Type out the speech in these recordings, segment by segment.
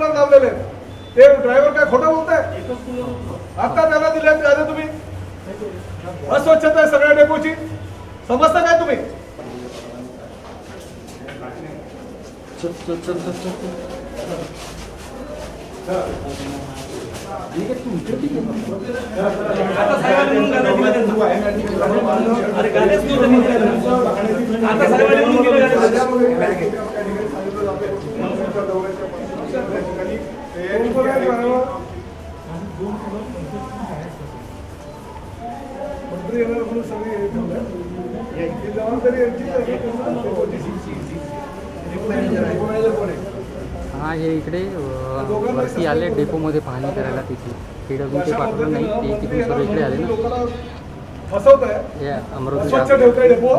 Cooler लावलेले ते driver काय खोटं बोलताय? आता त्याला दिले त्याने तुम्ही अस्वच्छता आहे सगळ्या डेपोची, समजता काय तुम्ही? मंत्री येणार म्हणून सगळी जबाबदारी हा हे इकडे वरती आले डेपोमध्ये पाहणी करायला तिथे PWC पाठवलं नाही ते तिकडून सर्व इकडे आले ना फसवताय, हे अमरावती स्वच्छ ठेवताय डेपो,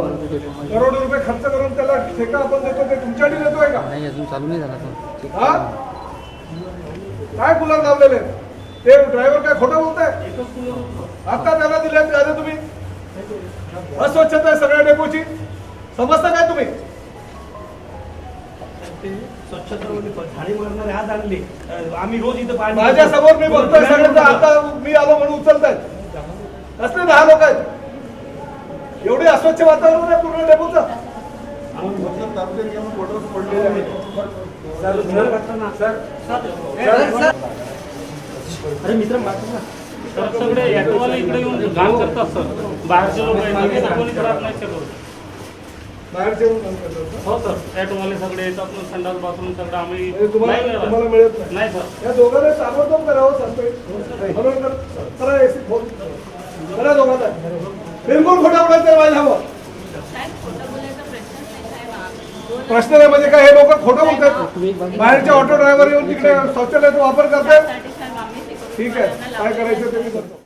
करोडो रुपये खर्च करून त्याला ठेका आपण देतो ते तुमच्यासाठी देतोय का? नाही अजून चालू नाही झाला तो हा? काय कूलर लावलेले ते ड्रायव्हर काय खोटं बोलताय? आता त्याला दिले त्याने तुम्ही अस्वच्छता आहे सगळ्या डेपोची, समजता काय तुम्ही? स्वच्छता झाडी मारणारे हात आणले आम्ही रोज इथं पाणी माझ्या समोर मी बघतोय सगळ्यांना, आता मी आलो म्हणून उचलतायत असले 10 लोक आहेत. एवढे अस्वच्छ वातावरण आहे पूर्ण डेपोचं. अरे मित्र सर सगळे ॲटोवाले इकडे येऊन घाण करतात सर, बाहेरचे लोक नाही सर, बाहेरचे येऊन काम करतात. हो सर ॲटोवाले सगळे येतात ना, संडास बाथरूम सगळं आम्ही तुम्हाला मिळत नाही. नाही सर. या दोघांना ताबडतोब करावं सांगतोय म्हणून करा एसी फोन करा दोघांना, बिलकुल खोटा बोलायचं व्हायला हवं. प्रश्न नाही म्हणजे काय, हे लोक खोटं बोलतात. बाहेरचे ऑटो ड्रायव्हर येऊन तिकडे शौचालयाचा वापर करतात. ठीक आहे, काय करायचं ते मी करतो.